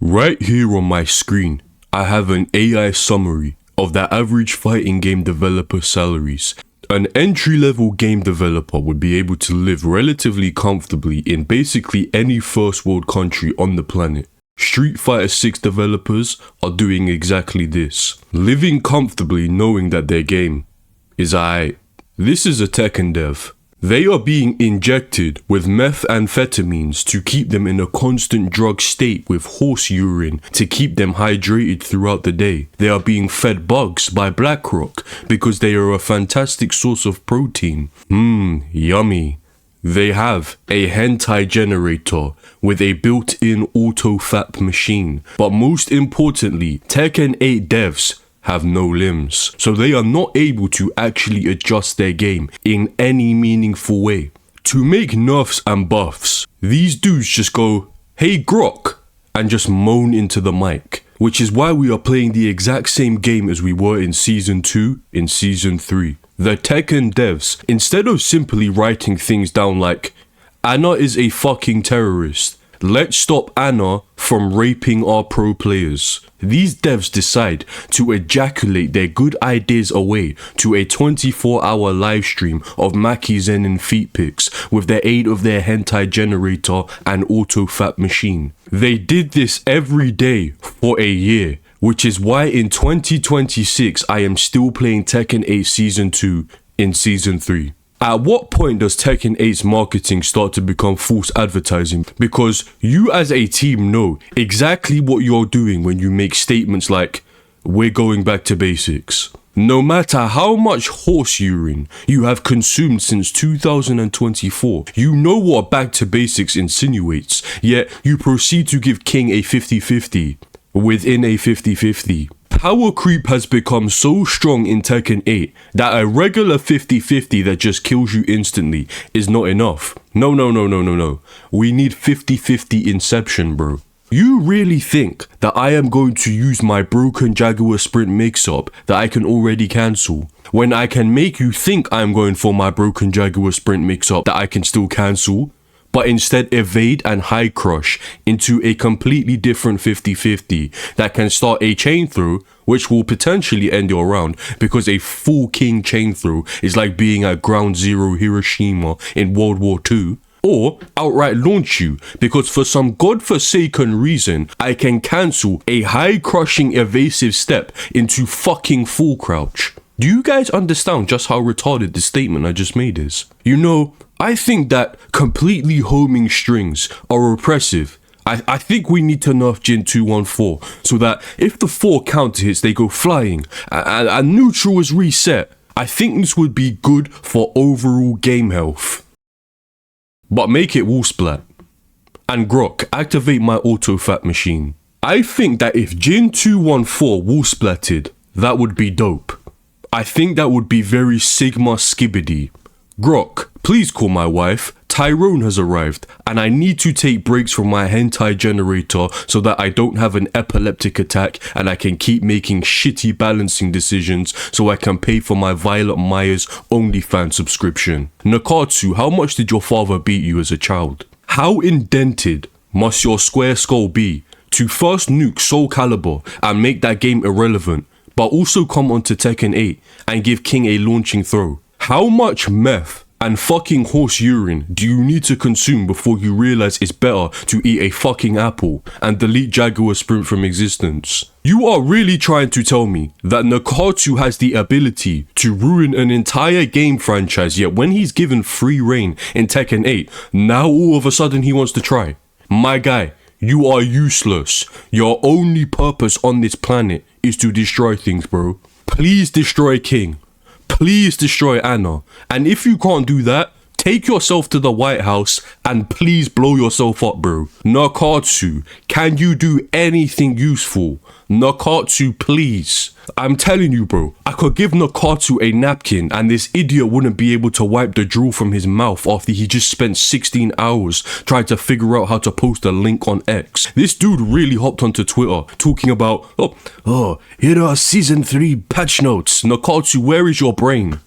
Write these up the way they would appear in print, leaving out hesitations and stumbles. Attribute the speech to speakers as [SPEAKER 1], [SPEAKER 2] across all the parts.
[SPEAKER 1] Right here on my screen, I have an AI summary of the average fighting game developer salaries. An entry-level game developer would be able to live relatively comfortably in basically any first world country on the planet. Street Fighter 6 developers are doing exactly this. Living comfortably knowing that their game is aight. This is a Tekken dev. They are being injected with methamphetamines to keep them in a constant drug state with horse urine to keep them hydrated throughout the day. They are being fed bugs by BlackRock because they are a fantastic source of protein. Yummy. They have a hentai generator with a built-in auto-fap machine. But most importantly, Tekken 8 devs have no limbs, so they are not able to actually adjust their game in any meaningful way. To make nerfs and buffs, these dudes just go, "Hey Grok," and just moan into the mic, which is why we are playing the exact same game as we were in Season 2, in Season 3. The Tekken devs, instead of simply writing things down like, "Anna is a fucking terrorist, let's stop Anna from raping our pro players," these devs decide to ejaculate their good ideas away to a 24-hour live stream of Maki Zenin feet pics with the aid of their hentai generator and auto-fap machine. They did this every day for a year, which is why in 2026 I am still playing Tekken 8 Season 2 in Season 3. At what point does Tekken 8's marketing start to become false advertising? Because you as a team know exactly what you're doing when you make statements like, "We're going back to basics." No matter how much horse urine you have consumed since 2024, you know what back to basics insinuates, yet you proceed to give King a 50-50 within a 50-50. Power creep has become so strong in Tekken 8 that a regular 50-50 that just kills you instantly is not enough. No. We need 50-50 inception, bro. You really think that I am going to use my broken Jaguar Sprint mix-up that I can already cancel, when I can make you think I'm going for my broken Jaguar Sprint mix-up that I can still cancel, but instead evade and high crush into a completely different 50-50 that can start a chain throw, which will potentially end your round because a full king chain throw is like being at ground zero Hiroshima in World War II, or outright launch you because for some godforsaken reason I can cancel a high crushing evasive step into fucking full crouch. Do you guys understand just how retarded the statement I just made is? You know, I think that completely homing strings are oppressive. I think we need to nerf Jin 214 so that if the 4 counter hits they go flying and neutral is reset. I think this would be good for overall game health. But make it wall splat. And Grok, activate my auto-fat machine. I think that if Jin 214 wall splatted, that would be dope. I think that would be very Sigma Skibbity. Grok, please call my wife. Tyrone has arrived, and I need to take breaks from my hentai generator so that I don't have an epileptic attack and I can keep making shitty balancing decisions so I can pay for my Violet Myers OnlyFans subscription. Nakatsu, how much did your father beat you as a child? How indented must your square skull be to first nuke Soul Calibur and make that game irrelevant, but also come onto Tekken 8 and give King a launching throw? How much meth and fucking horse urine do you need to consume before you realize it's better to eat a fucking apple and delete Jaguar Sprint from existence? You are really trying to tell me that Nakatsu has the ability to ruin an entire game franchise, yet when he's given free reign in Tekken 8, now all of a sudden he wants to try? My guy, you are useless. Your only purpose on this planet is to destroy things, bro. Please destroy King. Please destroy Anna. And if you can't do that, take yourself to the White House and please blow yourself up, bro. Nakatsu, can you do anything useful? Nakatsu, please. I'm telling you, bro, I could give Nakatsu a napkin and this idiot wouldn't be able to wipe the drool from his mouth after he just spent 16 hours trying to figure out how to post a link on X. This dude really hopped onto Twitter talking about, here are Season 3 patch notes. Nakatsu, where is your brain?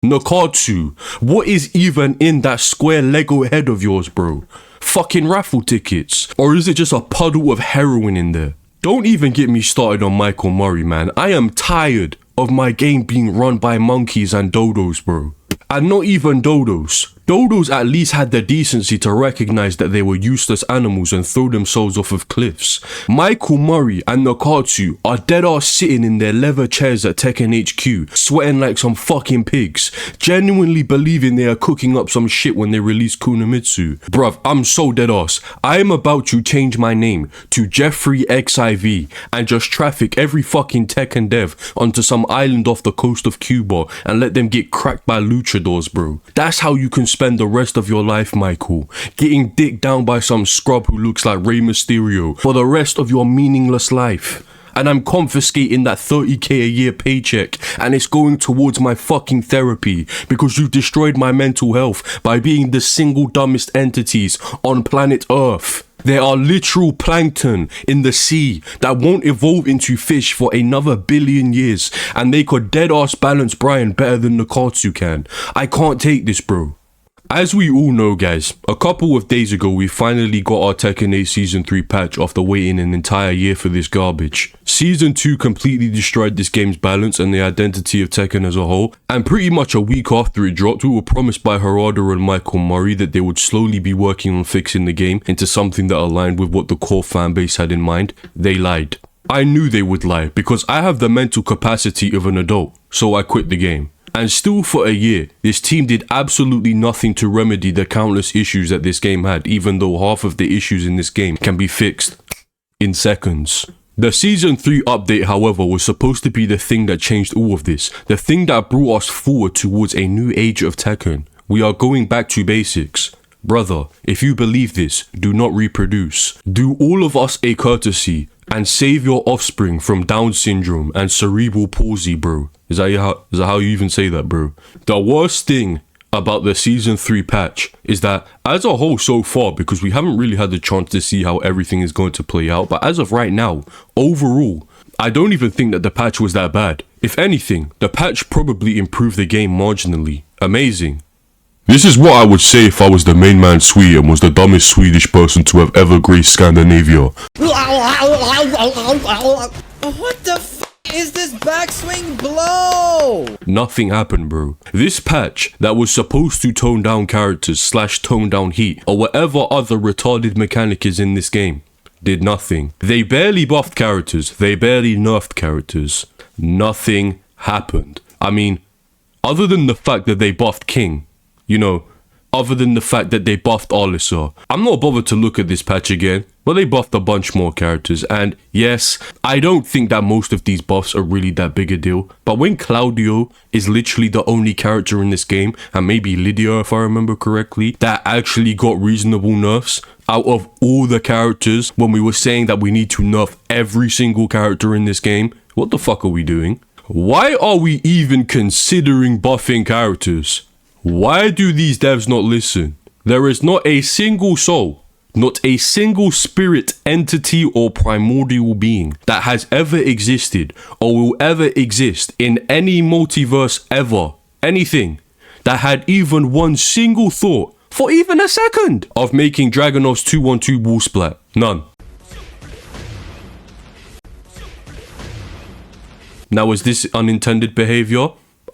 [SPEAKER 1] Nakatsu, what is even in that square Lego head of yours, bro? fucking raffle tickets? Or is it just a puddle of heroin in there? Don't even get me started on Michael Murray, man. I am tired of my game being run by monkeys and dodos, bro. And not even dodos. Dodos at least had the decency to recognize that they were useless animals and throw themselves off of cliffs. Michael Murray and Nakatsu are dead ass sitting in their leather chairs at Tekken HQ, sweating like some fucking pigs, genuinely believing they are cooking up some shit when they release Kunomitsu. Bruv, I'm so dead ass. I am about to change my name to Jeffrey XIV and just traffic every fucking Tekken dev onto some island off the coast of Cuba and let them get cracked by luchadors, bro. That's how you can spend the rest of your life, Michael, getting dicked down by some scrub who looks like Rey Mysterio for the rest of your meaningless life. And I'm confiscating that 30k a year paycheck and it's going towards my fucking therapy because you've destroyed my mental health by being the single dumbest entities on planet Earth. There are literal plankton in the sea that won't evolve into fish for another billion years and they could dead ass balance Brian better than Nakatsu can. I can't take this, bro. As we all know, guys, a couple of days ago we finally got our Tekken 8 Season 3 patch after waiting an entire year for this garbage. Season 2 completely destroyed this game's balance and the identity of Tekken as a whole, and pretty much a week after it dropped, we were promised by Harada and Michael Murray that they would slowly be working on fixing the game into something that aligned with what the core fanbase had in mind. They lied. I knew they would lie because I have the mental capacity of an adult, so I quit the game. And still for a year, this team did absolutely nothing to remedy the countless issues that this game had, even though half of the issues in this game can be fixed in seconds. The Season 3 update, however, was supposed to be the thing that changed all of this, the thing that brought us forward towards a new age of Tekken. We are going back to basics. Brother, if you believe this, do not reproduce. Do all of us a courtesy and save your offspring from Down syndrome and cerebral palsy, bro. Is that how you even say that, bro? The worst thing about the Season 3 patch is that as a whole so far, because we haven't really had the chance to see how everything is going to play out, but as of right now, overall, I don't even think that the patch was that bad. If anything, the patch probably improved the game marginally. Amazing. This is what I would say if I was the main man Swede and was the dumbest Swedish person to have ever graced Scandinavia.
[SPEAKER 2] What the f is this backswing blow?
[SPEAKER 1] Nothing happened, bro. This patch that was supposed to tone down characters / tone down heat or whatever other retarded mechanic is in this game did nothing. They barely buffed characters. They barely nerfed characters. Nothing happened. I mean, other than the fact that they buffed King, you know, other than the fact that they buffed Arliser. I'm not bothered to look at this patch again, but they buffed a bunch more characters, and yes, I don't think that most of these buffs are really that big a deal, but when Claudio is literally the only character in this game, and maybe Lydia if I remember correctly, that actually got reasonable nerfs out of all the characters when we were saying that we need to nerf every single character in this game, what the fuck are we doing? Why are we even considering buffing characters? Why do these devs not listen? There is not a single soul, not a single spirit, entity or primordial being that has ever existed or will ever exist in any multiverse ever, anything, that had even one single thought, for even a second, of making Dragunov's 2-1-2 wall splat. None. Now is this unintended behavior?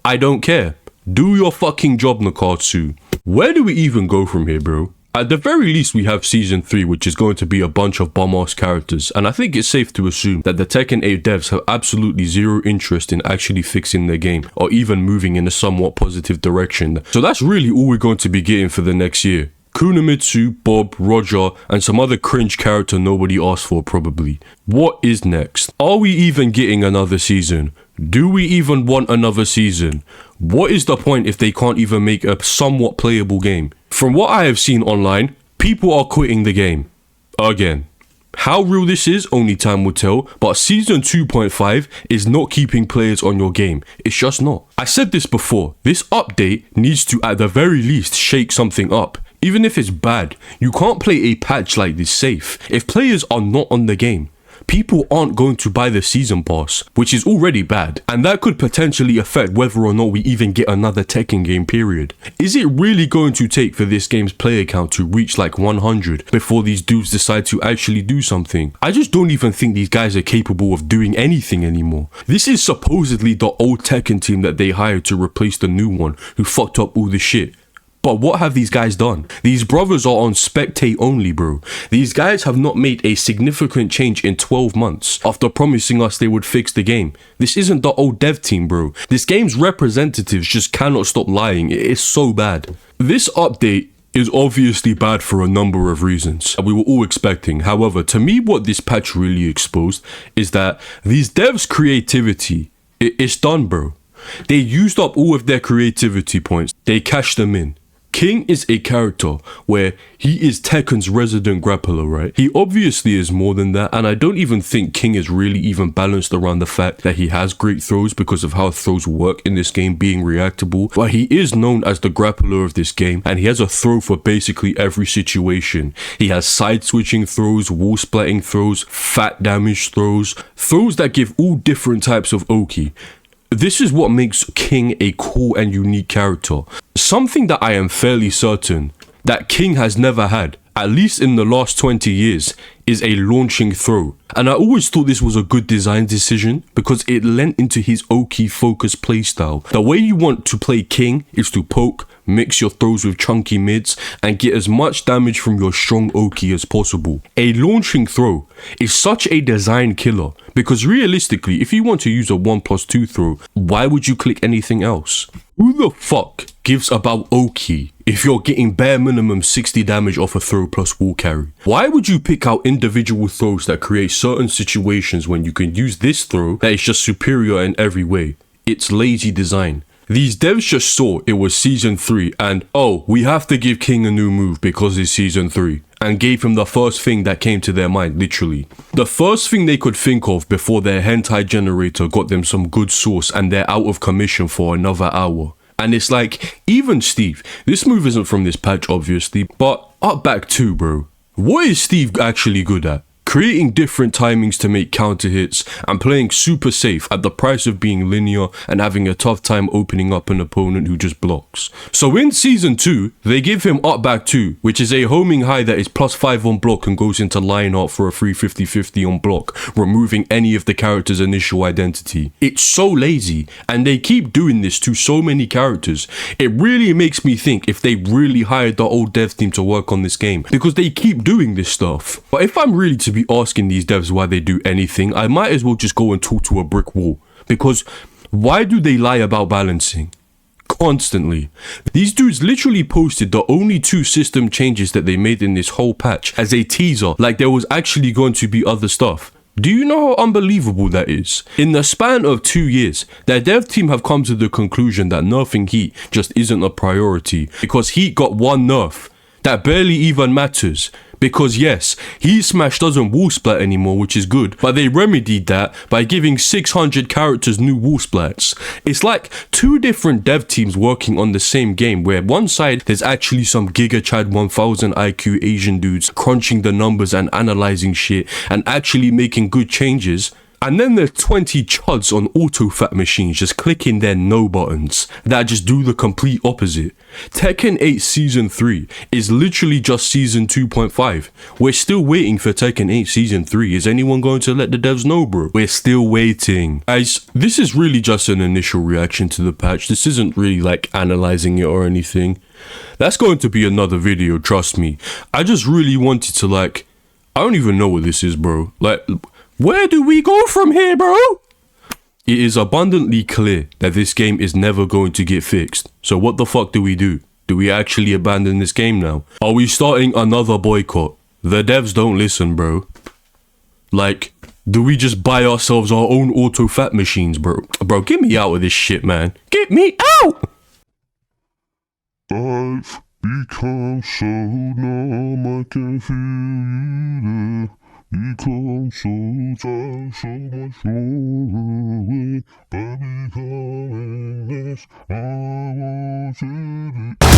[SPEAKER 1] I don't care. Do your fucking job, Nakatsu. Where do we even go from here, bro? At the very least, we have Season 3, which is going to be a bunch of bum-ass characters, and I think it's safe to assume that the Tekken 8 devs have absolutely zero interest in actually fixing their game, or even moving in a somewhat positive direction. So that's really all we're going to be getting for the next year. Kunomitsu, Bob, Roger, and some other cringe character nobody asked for probably. What is next? Are we even getting another season? Do we even want another season? What is the point if they can't even make a somewhat playable game? From what I have seen online, people are quitting the game. Again. How real this is, only time will tell, but Season 2.5 is not keeping players on your game. It's just not. I said this before, this update needs to at the very least shake something up. Even if it's bad, you can't play a patch like this safe if players are not on the game. people aren't going to buy the season pass, which is already bad, and that could potentially affect whether or not we even get another Tekken game, period. Is it really going to take for this game's player count to reach like 100 before these dudes decide to actually do something? I just don't even think these guys are capable of doing anything anymore. This is supposedly the old Tekken team that they hired to replace the new one who fucked up all the shit. But what have these guys done? These brothers are on spectate only, bro. These guys have not made a significant change in 12 months after promising us they would fix the game. This isn't the old dev team, bro. This game's representatives just cannot stop lying. It is so bad. This update is obviously bad for a number of reasons we were all expecting. However, to me, what this patch really exposed is that these devs' creativity, it's done, bro. They used up all of their creativity points. They cashed them in. King is a character where he is Tekken's resident grappler, right? He obviously is more than that, and I don't even think King is really even balanced around the fact that he has great throws because of how throws work in this game being reactable. But he is known as the grappler of this game, and he has a throw for basically every situation. He has side switching throws, wall splatting throws, fat damage throws, throws that give all different types of Oki. This is what makes King a cool and unique character. Something that I am fairly certain that King has never had, at least in the last 20 years, is a launching throw. And I always thought this was a good design decision because it lent into his Oki focused playstyle. The way you want to play King is to poke, mix your throws with chunky mids, and get as much damage from your strong Oki as possible. A launching throw is such a design killer because realistically, if you want to use a 1+2 throw, why would you click anything else? Who the fuck gives about Oki if you're getting bare minimum 60 damage off a throw plus wall carry? Why would you pick out individual throws that create certain situations when you can use this throw that is just superior in every way? It's lazy design. These devs just saw it was season 3 and, oh, we have to give King a new move because it's season 3. And gave him the first thing that came to their mind, literally. The first thing they could think of before their hentai generator got them some good sauce and they're out of commission for another hour. And it's like, even Steve, this move isn't from this patch obviously, but up back 2, bro. What is Steve actually good at? Creating different timings to make counter hits and playing super safe at the price of being linear and having a tough time opening up an opponent who just blocks. So in season 2, they give him up back 2, which is a homing high that is +5 on block and goes into line art for a free 50-50 on block, removing any of the character's initial identity. It's so lazy, and they keep doing this to so many characters. It really makes me think if they really hired the old dev team to work on this game, because they keep doing this stuff. But if I'm really to be asking these devs why they do anything, I might as well just go and talk to a brick wall. Because why do they lie about balancing? Constantly. These dudes literally posted the only 2 system changes that they made in this whole patch as a teaser, like there was actually going to be other stuff. Do you know how unbelievable that is? In the span of 2 years, their dev team have come to the conclusion that nerfing Heat just isn't a priority because Heat got one nerf that barely even matters. Because yes, Heat Smash doesn't wall splat anymore, which is good, but they remedied that by giving 600 characters new wall splats. It's like 2 different dev teams working on the same game, where one side there's actually some Giga Chad 1000 IQ Asian dudes crunching the numbers and analyzing shit and actually making good changes. And then there's 20 chuds on auto-fat machines just clicking their no buttons that just do the complete opposite. Tekken 8 Season 3 is literally just Season 2.5. We're still waiting for Tekken 8 Season 3. Is anyone going to let the devs know, bro? We're still waiting. Guys, this is really just an initial reaction to the patch. This isn't really like analyzing it or anything. That's going to be another video, trust me. I just really wanted to I don't even know what this is, bro. Where do we go from here, bro? It is abundantly clear that this game is never going to get fixed. So what the fuck do we do? Do we actually abandon this game now? Are we starting another boycott? The devs don't listen, bro. Do we just buy ourselves our own auto-fat machines, bro? Bro, get me out of this shit, man. Get me out!
[SPEAKER 3] I've become so numb, I can feel you there. Become so tired, so much more away. By becoming this, I want you to